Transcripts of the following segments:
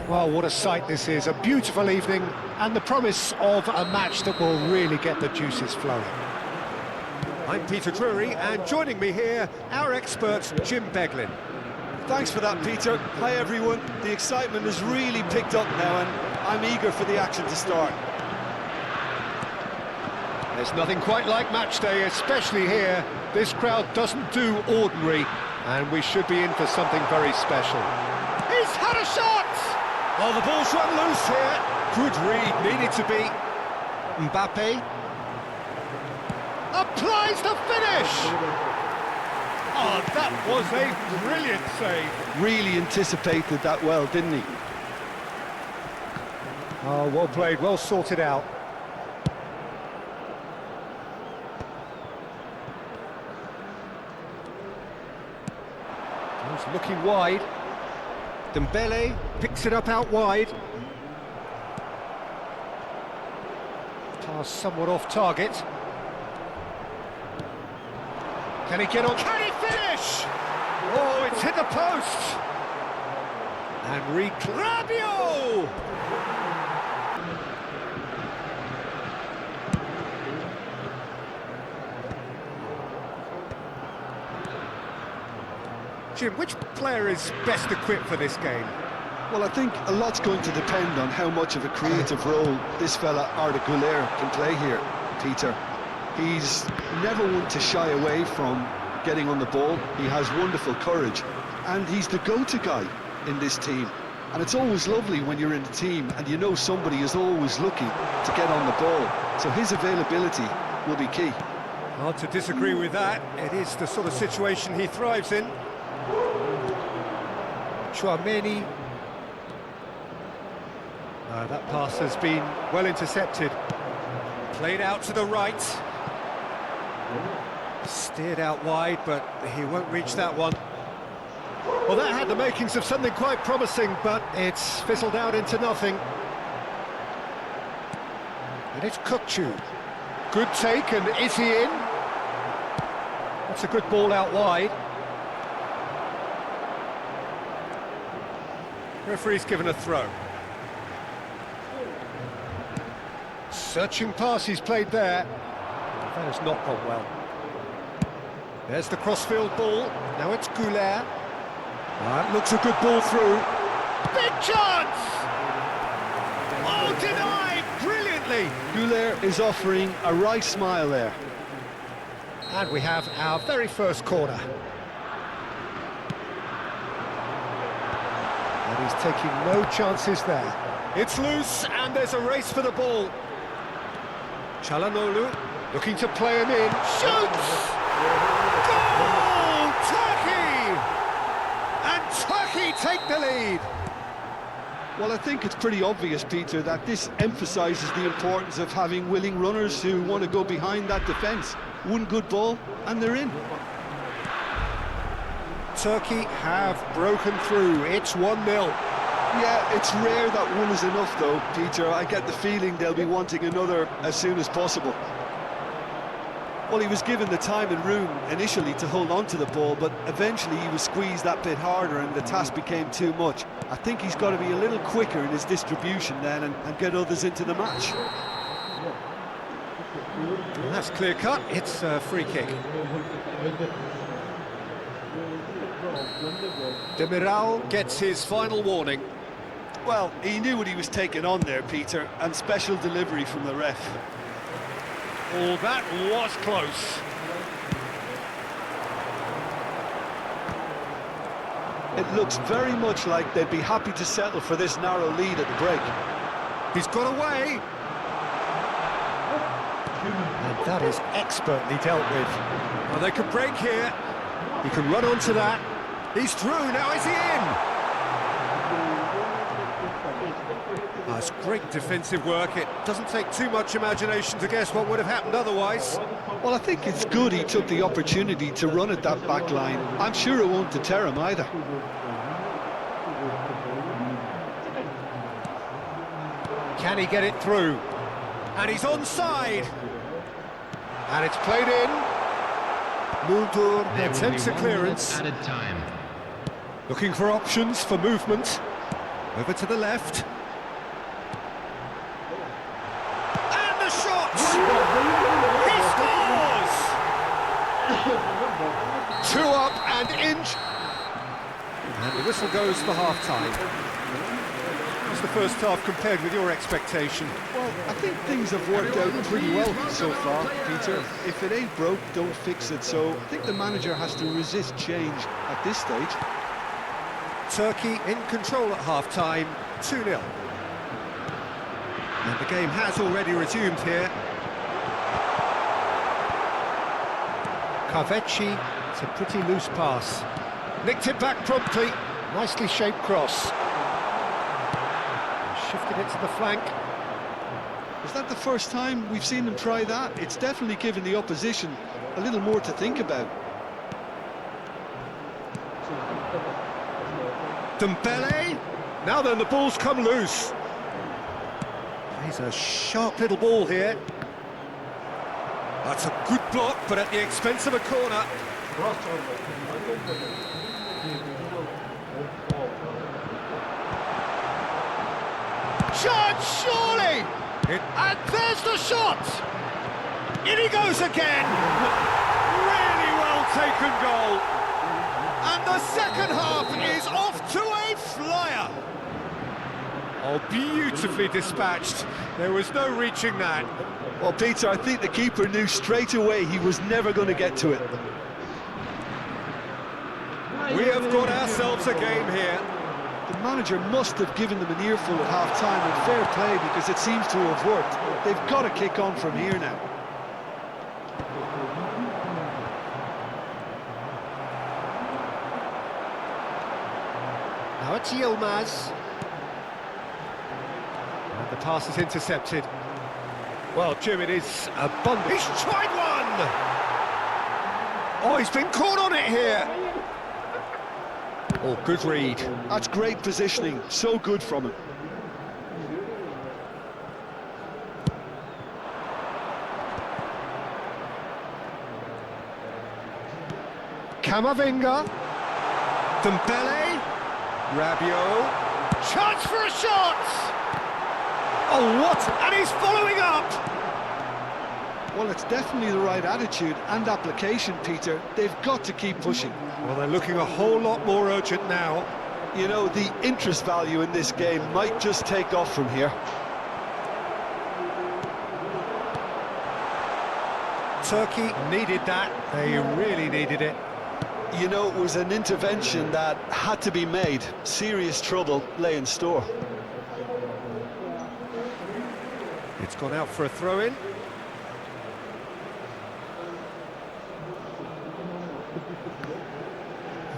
Well, what a sight this is, a beautiful evening and the promise of a match that will really get the juices flowing. I'm Peter Drury, and joining me here, our expert Jim Beglin. Thanks for that, Peter. Hi everyone. The excitement has really picked up now and I'm eager for the action to start. There's nothing quite like match day, especially here. This crowd doesn't do ordinary, and we should be in for something very special. He's had a shot! Oh, the ball's run loose here. Good read, needed to be. Mbappe applies the finish! Oh, that was a brilliant save. Really anticipated that well, didn't he? Oh, well played, well sorted out. He's looking wide. Dembele picks it up out wide. Pass somewhat off target. Can he get on? Can he finish? Oh, it's hit the post. And Rabiot! Jim, which player is best equipped for this game? Well, I think a lot's going to depend on how much of a creative role this fella Arda Güler can play here, Peter. He's never one to shy away from getting on the ball. He has wonderful courage, and he's the go-to guy in this team. And it's always lovely when you're in a team and you know somebody is always looking to get on the ball. So his availability will be key. Hard to disagree with that. It is the sort of situation he thrives in. Chouameni. That pass has been well intercepted. Played out to the right. Steered out wide, but he won't reach that one. Well, that had the makings of something quite promising, but it's fizzled out into nothing. And it's Kukçu. Good take, and is he in? That's a good ball out wide. Referee's given a throw. Searching pass he's played there. That has not gone well. There's the crossfield ball. Now it's Güler. That looks a good ball through. Big chance! Oh, denied brilliantly! Güler is offering a right smile there. And we have our very first corner. And he's taking no chances there. It's loose, and there's a race for the ball. Çalhanoğlu looking to play him in. Shoots! Goal! Turkey! And Turkey take the lead. Well, I think it's pretty obvious, Peter, that this emphasises the importance of having willing runners who want to go behind that defence. One good ball, and they're in. Turkey have broken through. It's 1-0. Yeah, it's rare that one is enough, though, Peter. I get the feeling they'll be wanting another as soon as possible. Well, he was given the time and room initially to hold on to the ball, but eventually he was squeezed that bit harder and the task became too much. I think he's got to be a little quicker in his distribution then and get others into the match. And that's clear cut. It's a free kick. Demiral gets his final warning. Well, he knew what he was taking on there, Peter, and special delivery from the ref. Oh, that was close. It looks very much like they'd be happy to settle for this narrow lead at the break. He's got away. And that is expertly dealt with. Well, they can break here. He can run onto that. He's through, now is he in? That's great defensive work. It doesn't take too much imagination to guess what would have happened otherwise. Well, I think it's good he took the opportunity to run at that back line. I'm sure it won't deter him either. Can he get it through? And he's onside. And it's played in. Muldur attempts a clearance. Added time. Looking for options for movement. Over to the left. And the shot! He scores! 2 up and in. And the whistle goes for half-time. How's the first half compared with your expectation? Well, I think things have worked out pretty well so far, Peter. If it ain't broke, don't fix it. So I think the manager has to resist change at this stage. Turkey in control at half-time, 2-0. And the game has already resumed here. Kaveci, it's a pretty loose pass. Nicked it back promptly, nicely shaped cross. Shifted it to the flank. Is that the first time we've seen them try that? It's definitely given the opposition a little more to think about. Dembele, now then the ball's come loose. He's a sharp little ball here. That's a good block, but at the expense of a corner. Shot, surely! And there's the shot! In he goes again! Really well taken goal. And the second half is off to a flyer. Oh, beautifully dispatched. There was no reaching that. Well, Peter, I think the keeper knew straight away he was never going to get to it. We have got ourselves a game here. The manager must have given them an earful at half-time, and fair play, because it seems to have worked. They've got to kick on from here now. Now it's Yilmaz. And the pass is intercepted. Well, Jim, it is a bundle. He's tried one! Oh, he's been caught on it here. Oh, good read. That's great positioning, so good from him. Camavinga. Dembele. Rabiot. Chance for a shot! Oh, what? And he's following up! Well, it's definitely the right attitude and application, Peter. They've got to keep pushing. Well, they're looking a whole lot more urgent now. You know, the interest value in this game might just take off from here. Turkey needed that. They really needed it. You know, it was an intervention that had to be made. Serious trouble lay in store. It's gone out for a throw-in.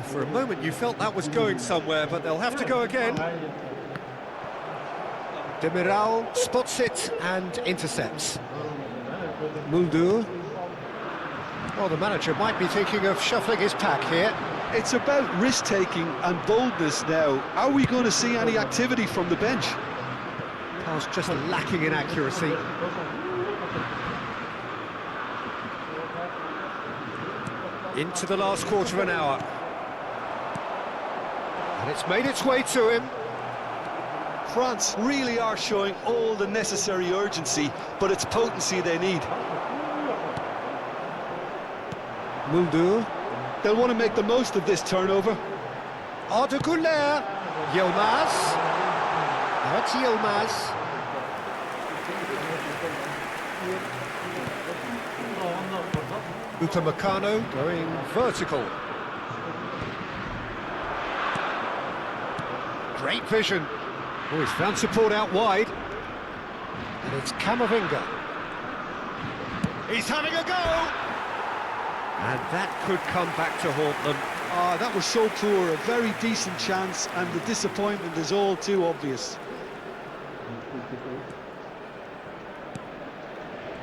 For a moment you felt that was going somewhere, but they'll have to go again. Demiral spots it and intercepts. Muldur. Well, the manager might be thinking of shuffling his pack here. It's about risk-taking and boldness now. Are we going to see any activity from the bench? Pass just lacking in accuracy. Into the last quarter of an hour. And it's made its way to him. France really are showing all the necessary urgency, but it's potency they need. Muldur. They'll want to make the most of this turnover. Arda Güler. Yilmaz. That's Yilmaz. Upamecano going vertical. Great vision. Oh, he's found support out wide. And it's Camavinga. He's having a go! And that could come back to haunt them. Ah, that was so poor, a very decent chance, and the disappointment is all too obvious.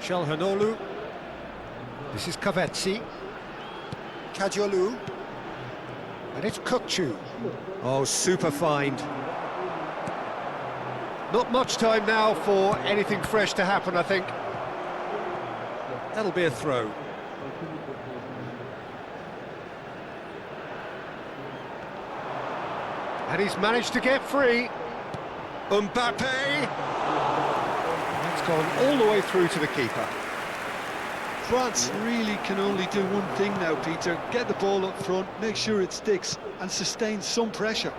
Çalhanoğlu. This is Kaveci. Kadiolu. And it's Kukçu. Oh, super find. Not much time now for anything fresh to happen, I think. That'll be a throw. And he's managed to get free. Mbappe! That's gone all the way through to the keeper. France really can only do one thing now, Peter. Get the ball up front, make sure it sticks, and sustain some pressure.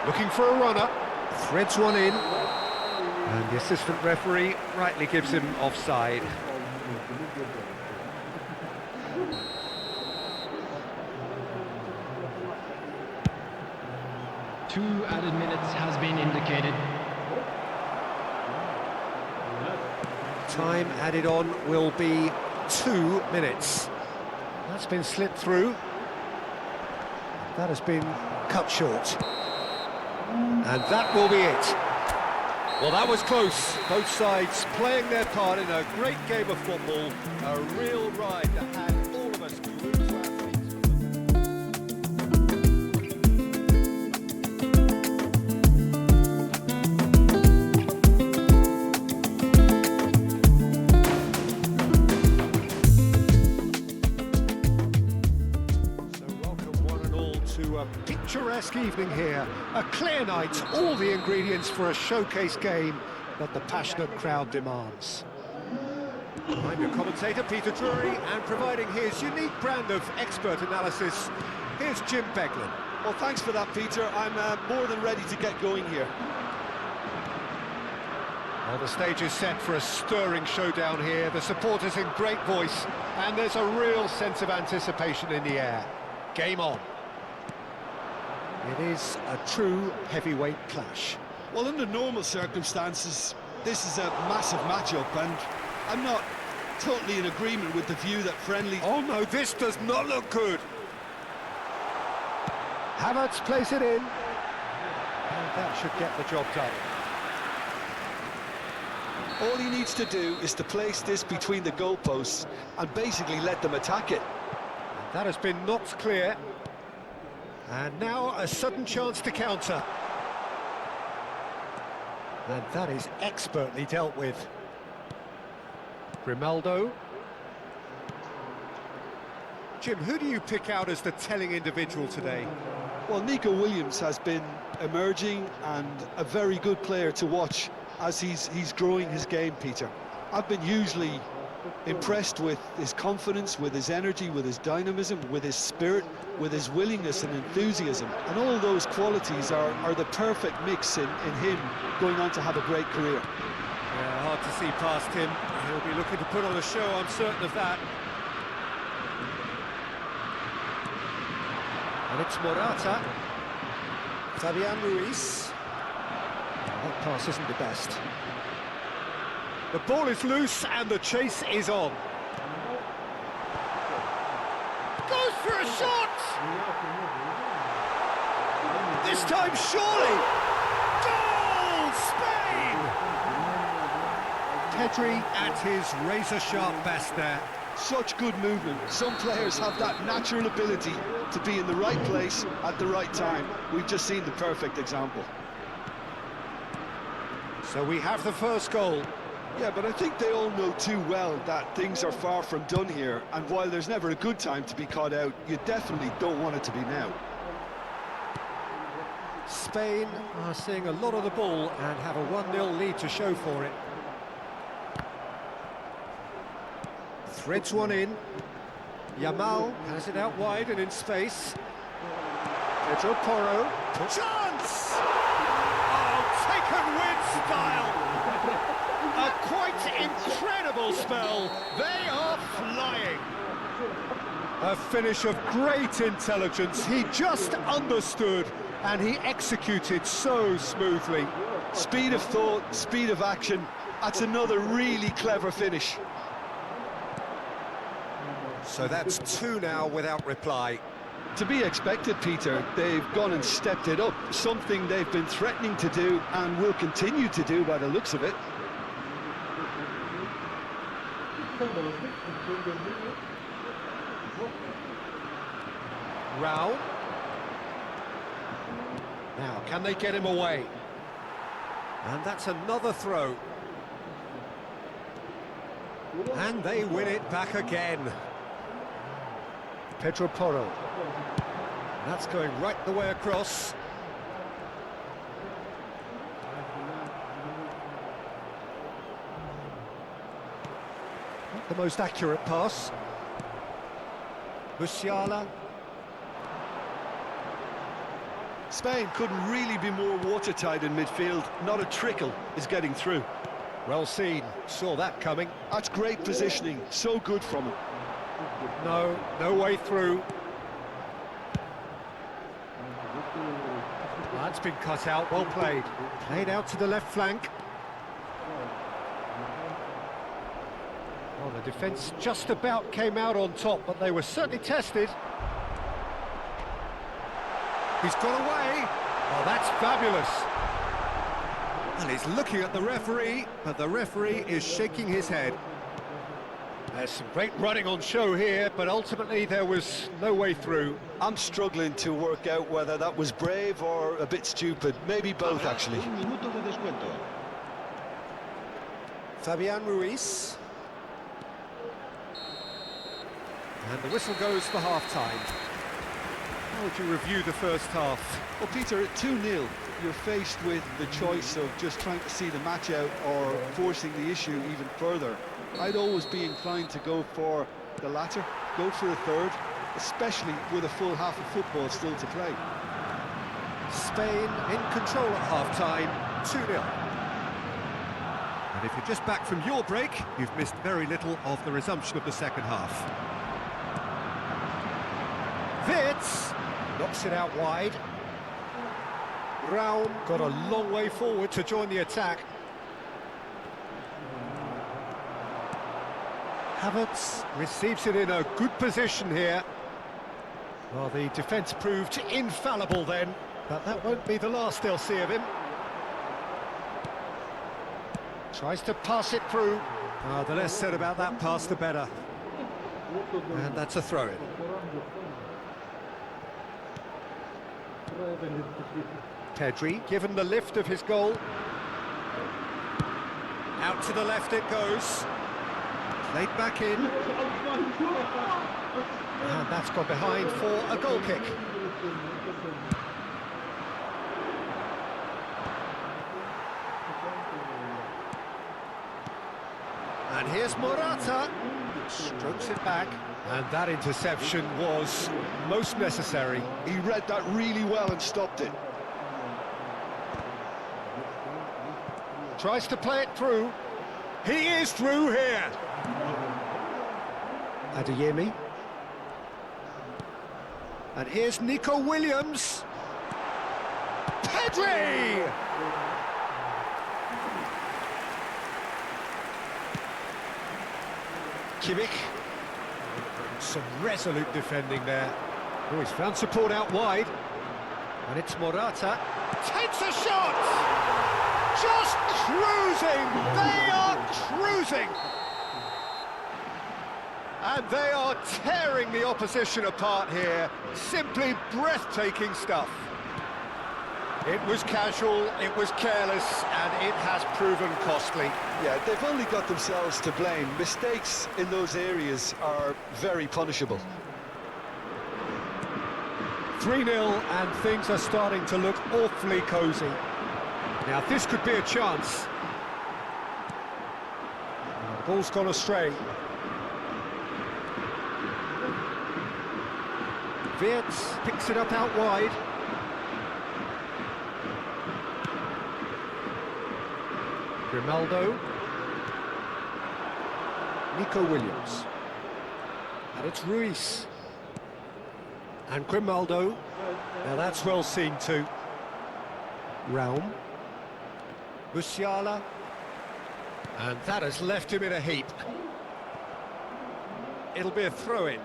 Looking for a runner. Threads one in. And the assistant referee rightly gives him offside. Two added minutes has been indicated. Time added on will be 2 minutes. That's been slipped through. That has been cut short. And that will be it. Well, that was close. Both sides playing their part in a great game of football. A real ride that had all of us glued to our feet. To a picturesque evening here, a clear night, all the ingredients for a showcase game that the passionate crowd demands. I'm your commentator, Peter Drury, and providing his unique brand of expert analysis, here's Jim Beglin. Well, thanks for that, Peter. I'm more than ready to get going here. Well, the stage is set for a stirring showdown here, the supporters in great voice, and there's a real sense of anticipation in the air. Game on. It is a true heavyweight clash. Well, under normal circumstances, this is a massive matchup, and I'm not totally in agreement with the view that friendly... Oh no, this does not look good. Havertz plays it in. And that should get the job done. All he needs to do is to place this between the goalposts and basically let them attack it. That has been knocked clear. And now a sudden chance to counter. And that is expertly dealt with. Grimaldo. Jim, who do you pick out as the telling individual today? Well, Nico Williams has been emerging and a very good player to watch as he's growing his game, Peter. I've been hugely impressed with his confidence, with his energy, with his dynamism, with his spirit, with his willingness and enthusiasm. And all those qualities are the perfect mix in him going on to have a great career. Yeah, hard to see past him. He'll be looking to put on a show, I'm certain of that. And it's Morata. Fabian Ruiz. That pass isn't the best. The ball is loose and the chase is on. Goes for a shot! This time surely! Goal! Spain! Pedri at his razor-sharp best there. Such good movement. Some players have that natural ability to be in the right place at the right time. We've just seen the perfect example. So we have the first goal. Yeah, but I think they all know too well that things are far from done here, and while there's never a good time to be caught out, you definitely don't want it to be now. Spain are seeing a lot of the ball and have a 1-0 lead to show for it. Threads one in. Yamal has it out wide and in space. Pedro Porro. Chance! Oh, taken with style! A quite incredible spell. They are flying. A finish of great intelligence. He just understood and he executed so smoothly. Speed of thought, speed of action. That's another really clever finish. So that's 2 now without reply. To be expected, Peter. They've gone and stepped it up. Something they've been threatening to do and will continue to do by the looks of it. Rao. Now, can they get him away? And that's another throw. And they win it back again. Pedro Porro. That's going right the way across. Not the most accurate pass. Musiala. Spain couldn't really be more watertight in midfield. Not a trickle is getting through. Well seen, saw that coming. That's great positioning, so good from him. No way through. That's been cut out, well played. Played out to the left flank. Well, the defence just about came out on top, but they were certainly tested. He's got away. Oh, that's fabulous. And he's looking at the referee, but the referee is shaking his head. There's some great running on show here, but ultimately there was no way through. I'm struggling to work out whether that was brave or a bit stupid. Maybe both, actually. Fabian Ruiz. And the whistle goes for half-time. How would you review the first half? Well, Peter, at 2-0, you're faced with the choice of just trying to see the match out or forcing the issue even further. I'd always be inclined to go for the latter, go for a third, especially with a full half of football still to play. Spain in control at half-time, 2-0. And if you're just back from your break, you've missed very little of the resumption of the second half. Wirtz knocks it out wide. Raum got a long way forward to join the attack. Havertz receives it in a good position here. Well, the defence proved infallible then, but that won't be the last they'll see of him. Tries to pass it through. Oh, the less said about that pass, the better. And that's a throw-in. Pedri, given the lift of his goal. Out to the left it goes. Played back in. And that's gone behind for a goal kick. And here's Morata. Strokes it back. And that interception was most necessary. He read that really well and stopped it. Tries to play it through. He is through here. Adeyemi. And here's Nico Williams. Pedri! Kimmich. Some resolute defending there. Oh, he's found support out wide. And it's Morata. Takes a shot! Just cruising! They are cruising! And they are tearing the opposition apart here. Simply breathtaking stuff. It was casual, it was careless, and it has proven costly. Yeah, they've only got themselves to blame. Mistakes in those areas are very punishable. 3-0, and things are starting to look awfully cosy. Now, this could be a chance. The ball's gone astray. Wirtz picks it up out wide. Grimaldo. Nico Williams. And it's Ruiz. And Grimaldo. Now that's well seen too. Raum. Musiala. And that has left him in a heap. It'll be a throw-in.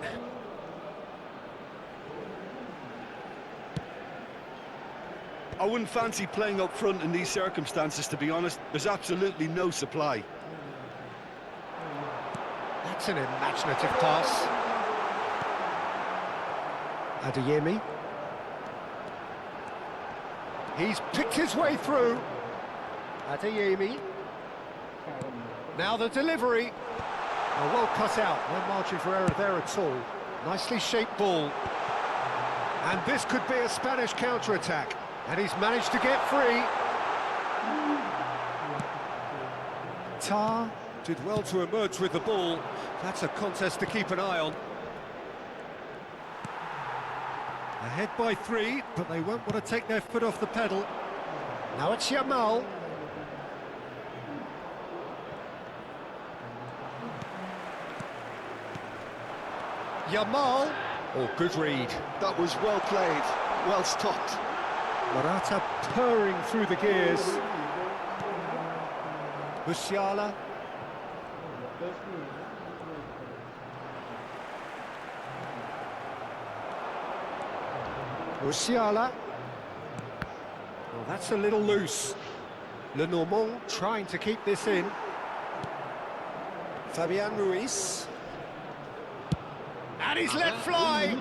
I wouldn't fancy playing up front in these circumstances, to be honest. There's absolutely no supply. That's an imaginative pass. Adeyemi. He's picked his way through. Adeyemi. Now the delivery. Oh, well cut out. No margin for error there at all. Nicely shaped ball. And this could be a Spanish counter-attack. And he's managed to get free. Tar did well to emerge with the ball. That's a contest to keep an eye on. Ahead by 3, but they won't want to take their foot off the pedal. Now it's Yamal. Yamal. Oh, good read. That was well played, well stopped. Morata purring through the gears. Musiala. Musiala. Well, that's a little loose. Lenormand trying to keep this in. Fabian Ruiz. And he's let fly.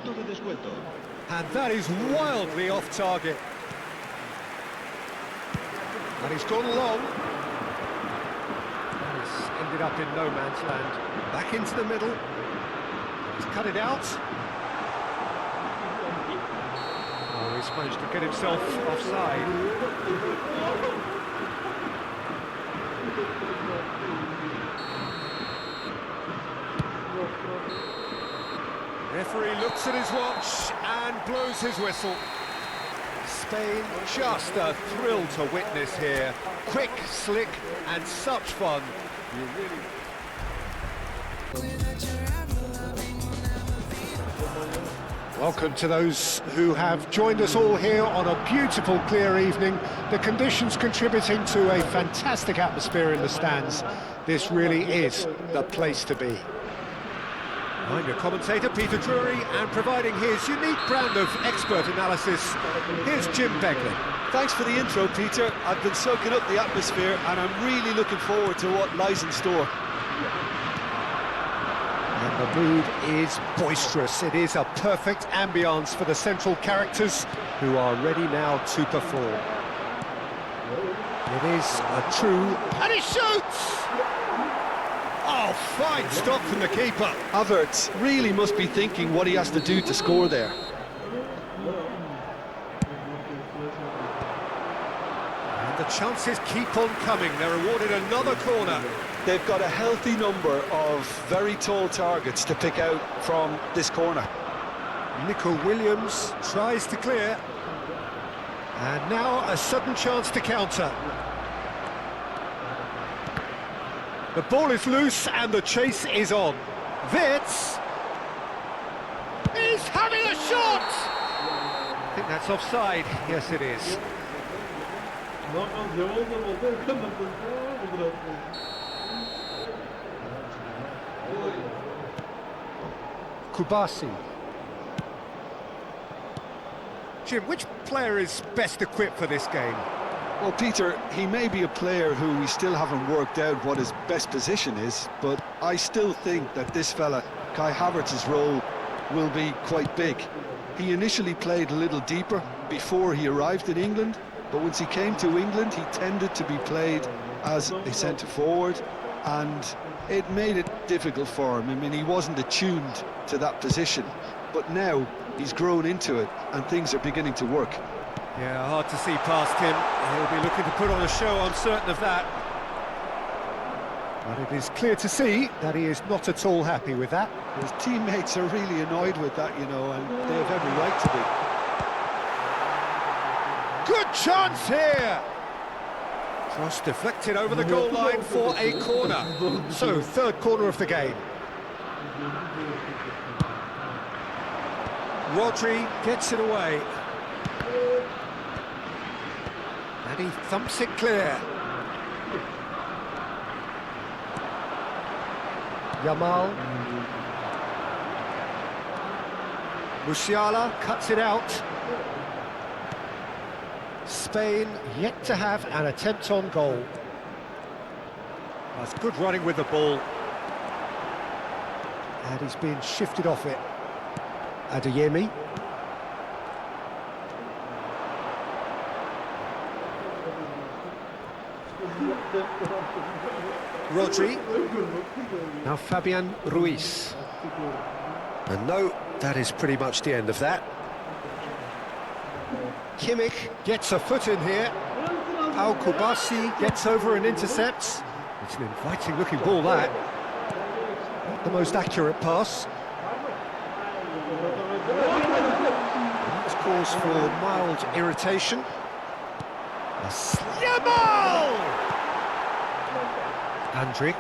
And that is wildly off target. And he's gone long. He's ended up in no man's land. Back into the middle. He's cut it out. Oh, he's managed to get himself offside. Referee looks at his watch and blows his whistle. Spain, just a thrill to witness here. Quick, slick, and such fun. Welcome to those who have joined us all here on a beautiful, clear evening. The conditions contributing to a fantastic atmosphere in the stands. This really is the place to be. I'm your commentator, Peter Drury, and providing his unique brand of expert analysis, here's Jim Beglin. Thanks for the intro, Peter. I've been soaking up the atmosphere and I'm really looking forward to what lies in store. And the mood is boisterous. It is a perfect ambience for the central characters who are ready now to perform. It is a true... And he shoots! Oh, fine stop from the keeper. Havertz really must be thinking what he has to do to score there. And the chances keep on coming. They're awarded another corner. They've got a healthy number of very tall targets to pick out from this corner. Nico Williams tries to clear. And now a sudden chance to counter. The ball is loose and the chase is on. Wirtz! He's having a shot! I think that's offside. Yes, it is. Kubasi. Jim, which player is best equipped for this game? Well, Peter, he may be a player who we still haven't worked out what his best position is, but I still think that this fella, Kai Havertz's role, will be quite big. He initially played a little deeper before he arrived in England, but once he came to England, he tended to be played as a centre-forward, and it made it difficult for him. I mean, he wasn't attuned to that position, but now he's grown into it, and things are beginning to work. Yeah, hard to see past him. He'll be looking to put on a show, I'm certain of that. But it is clear to see that he is not at all happy with that. His teammates are really annoyed with that, you know, and they have every right to be. Good chance here! Cross deflected over the goal line for a corner. So, third corner of the game. Rodri gets it away. And he thumps it clear. Yamal. Musiala cuts it out. Spain yet to have an attempt on goal. That's good running with the ball. And he's being shifted off it. Adeyemi. Rodri. Now Fabian Ruiz. And no, that is pretty much the end of that. Kimmich gets a foot in here. Al Kubasi gets over and intercepts. It's an inviting looking ball, that. Not the most accurate pass. That's cause for mild irritation. Yamal! Andrik.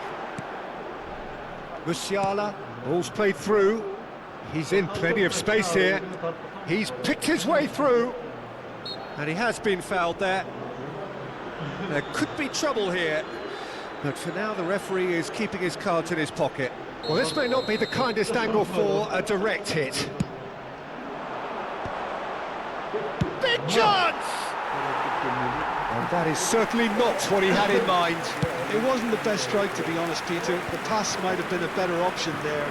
Musiala, ball's played through. He's in plenty of space here. He's picked his way through. And he has been fouled there. There could be trouble here. But for now, the referee is keeping his cards in his pocket. Well, this may not be the kindest angle for a direct hit. Big chance! And that is certainly not what he had in mind. It wasn't the best strike, to be honest, Peter. The pass might have been a better option there.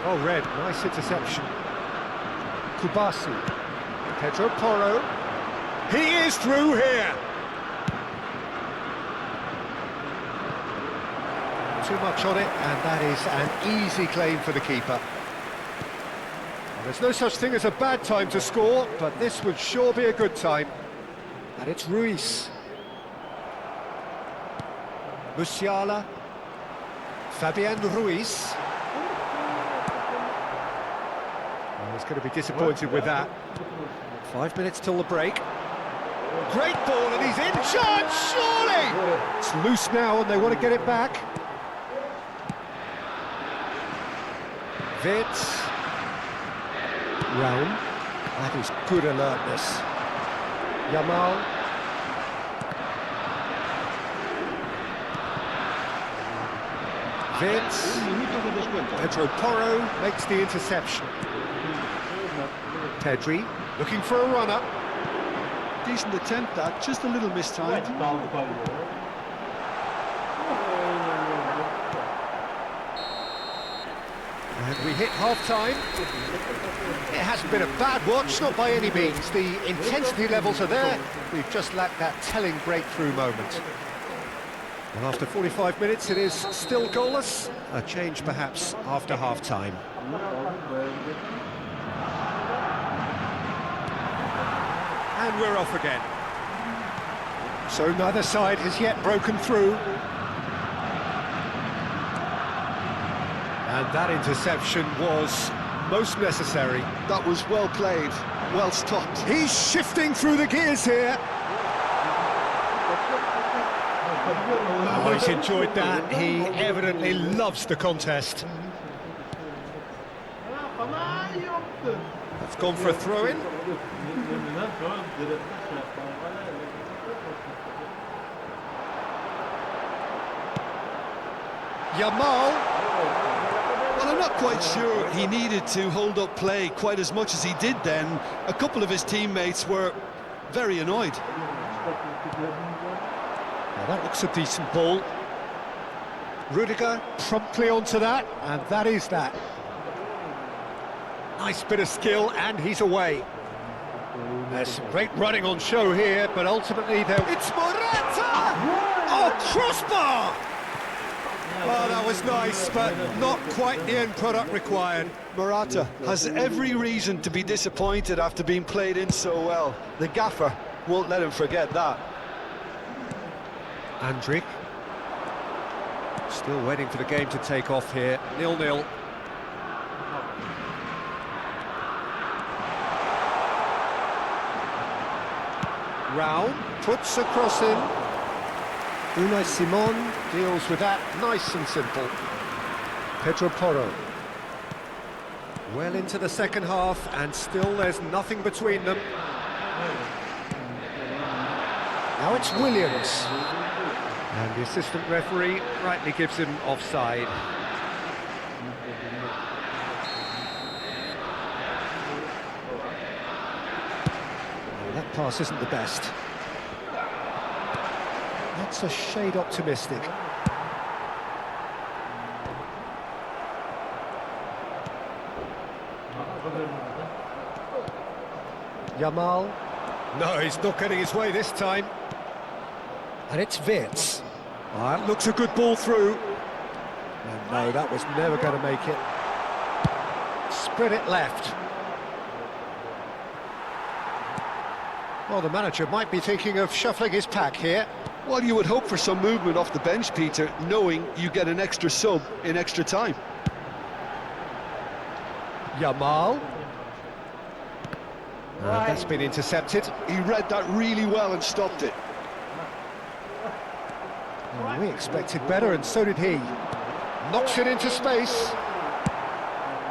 Oh, Red, nice interception. Kubasi. Pedro Porro. He is through here! Too much on it, and that is an easy claim for the keeper. Well, there's no such thing as a bad time to score, but this would sure be a good time. And it's Ruiz. Musiala. Fabian Ruiz. Well, he's going to be disappointed with that. 5 minutes till the break. Great ball, and he's in charge, surely! It's loose now, and they want to get it back. Vitz. Raum. That is good alertness. Yamal. Vitz. Pedro Porro makes the interception. Pedri looking for a runner. Decent attempt, that, just a little mistimed. And we hit half-time. It hasn't been a bad watch, not by any means. The intensity levels are there. We've just lacked that telling breakthrough moment. Well, after 45 minutes, it is still goalless. A change, perhaps, after half-time. And we're off again. So neither side has yet broken through. And that interception was most necessary. That was well played, well stopped. He's shifting through the gears here. Oh, he's enjoyed that. He evidently loves the contest. That's gone for a throw-in. Yamal. Well, I'm not quite sure he needed to hold up play quite as much as he did then. A couple of his teammates were very annoyed. Now that looks a decent ball. Rudiger promptly onto that, and that is that. Nice bit of skill, and he's away. There's some great running on show here, but ultimately there... It's Morata! Oh, crossbar! Oh, that was nice, but not quite the end product required. Morata has every reason to be disappointed after being played in so well. The gaffer won't let him forget that. Andrik. Still waiting for the game to take off here. 0-0. Raum puts a cross in. Unai Simon deals with that nice and simple. Pedro Porro. Well into the second half, and still there's nothing between them. Now it's Williams. And the assistant referee rightly gives him offside. Oh, that pass isn't the best. That's a shade optimistic. Yamal. No, he's not getting his way this time. And it's Vitz. Oh, that looks a good ball through. And no, that was never going to make it. Spread it left. Well, the manager might be thinking of shuffling his pack here. Well, you would hope for some movement off the bench, Peter, knowing you get an extra sub in extra time. Yamal. That's been intercepted. He read that really well and stopped it. Well, we expected better, and so did he. Knocks it into space.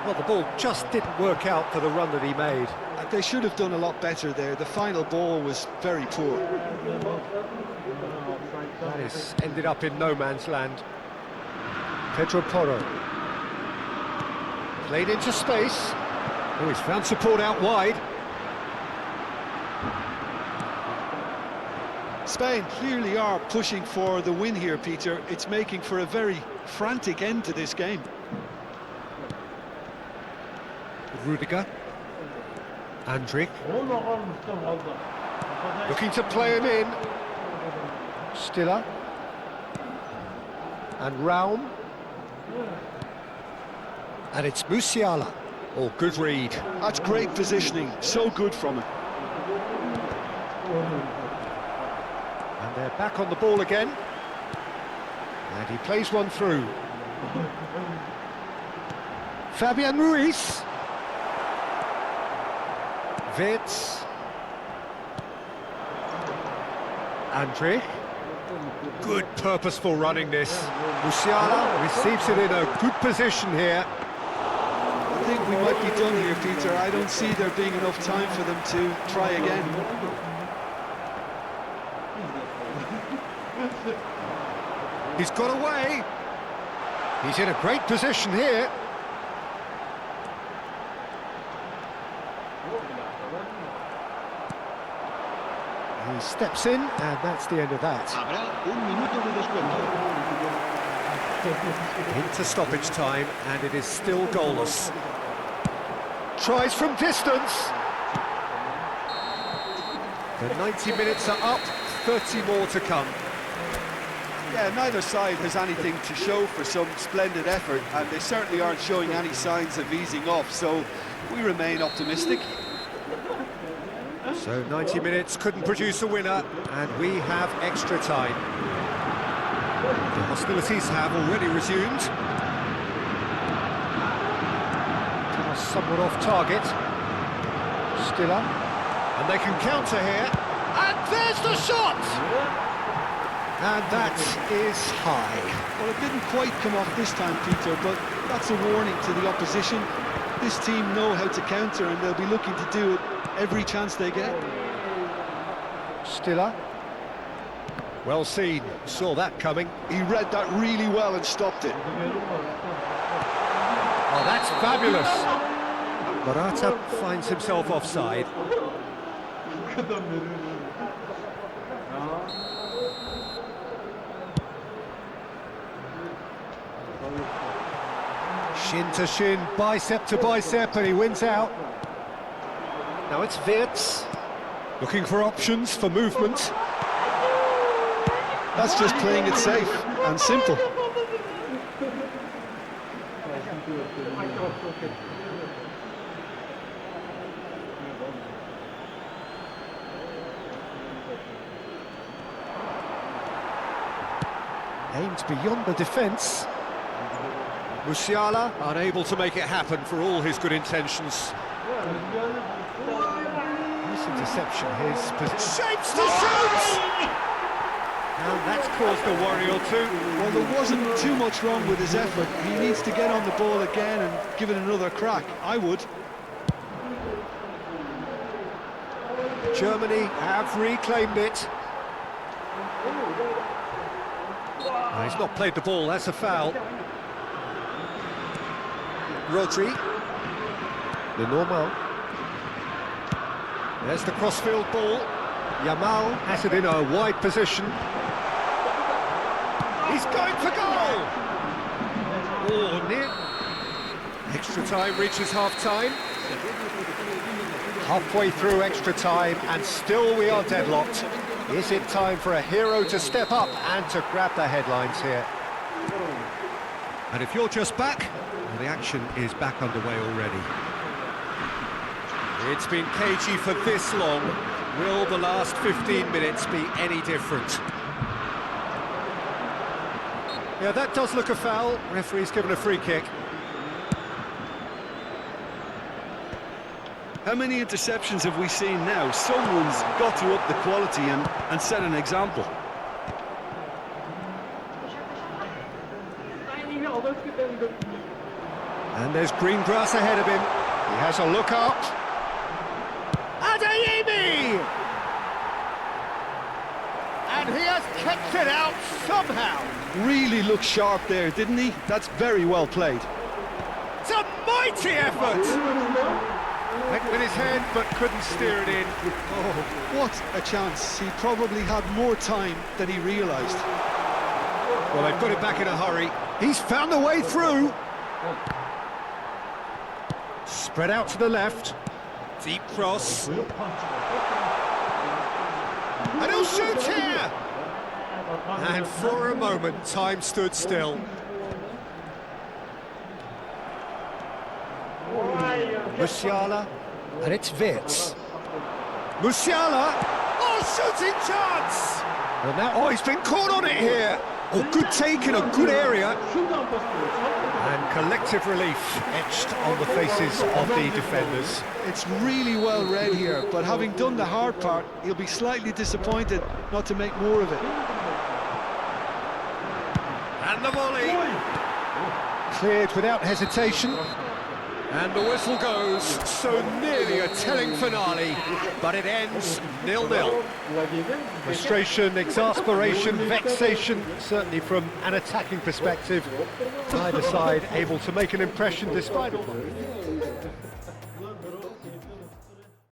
Well, the ball just didn't work out for the run that he made. They should have done a lot better there. The final ball was very poor. That is ended up in no man's land. Pedro Porro. Played into space. Oh, he's found support out wide. Spain clearly are pushing for the win here, Peter. It's making for a very frantic end to this game. Rudiger. Andrik. Looking to play him in. Stiller. And Raum. And it's Musiala. Oh, good read. That's great positioning. So good from him. And they're back on the ball again. And he plays one through. Fabian Ruiz. Vitz. Andrich. Good purposeful running this. Musiala receives it in a good position here. I think we might be done here, Peter. I don't see there being enough time for them to try again. He's got away. He's in a great position here. He steps in, and that's the end of that. Into stoppage time, and it is still goalless. Tries from distance. The 90 minutes are up, 30 more to come. Yeah, neither side has anything to show for some splendid effort, and they certainly aren't showing any signs of easing off, so we remain optimistic. So 90 minutes couldn't produce a winner, and we have extra time. The hostilities have already resumed. Pass somewhat off target. Stiller. And they can counter here. And there's the shot! And that is high. Well, it didn't quite come off this time, Peter, but that's a warning to the opposition. This team know how to counter, and they'll be looking to do it every chance they get. Stiller. Well seen, saw that coming. He read that really well and stopped it. Oh, that's fabulous. Morata finds himself offside. Shin to shin, bicep to bicep, and he wins out. Now it's Wirtz, looking for options for movement. That's just playing it safe and simple. Aimed beyond the defence. Musiala unable to make it happen for all his good intentions. Nice interception, his position. Shapes to shoot! And that's caused a worry or two. Well, there wasn't too much wrong with his effort. He needs to get on the ball again and give it another crack. I would. Germany have reclaimed it. No, he's not played the ball, that's a foul. Rodri. The normal. There's the crossfield ball. Yamal has it in a wide position. He's going for goal! Oh, near. Extra time reaches half-time. Halfway through extra time, and still we are deadlocked. Is it time for a hero to step up and to grab the headlines here? And if you're just back, well, the action is back underway already. It's been cagey for this long. Will the last 15 minutes be any different? Yeah, that does look a foul. Referee's given a free kick. How many interceptions have we seen now? Someone's got to up the quality and set an example. And there's green grass ahead of him. He has a look up. Adeyemi! And he has kept it out somehow. Really looked sharp there, didn't he? That's very well played. It's a mighty effort! Went with his head, but couldn't steer it in. Oh, what a chance. He probably had more time than he realised. Well, they've got it back in a hurry. He's found a way through. Spread out to the left. Deep cross. And he'll shoot here! And for a moment, time stood still. Musiala, and it's Wirtz. Musiala! Oh, shooting chance! And now, oh, he's been caught on it here. Oh, good take in a good area. And collective relief etched on the faces of the defenders. It's really well read here, but having done the hard part, he'll be slightly disappointed not to make more of it. And the volley! Cleared without hesitation. And the whistle goes, so nearly a telling finale, but it ends 0-0. Frustration, exasperation, vexation, certainly from an attacking perspective. Neither side able to make an impression despite all.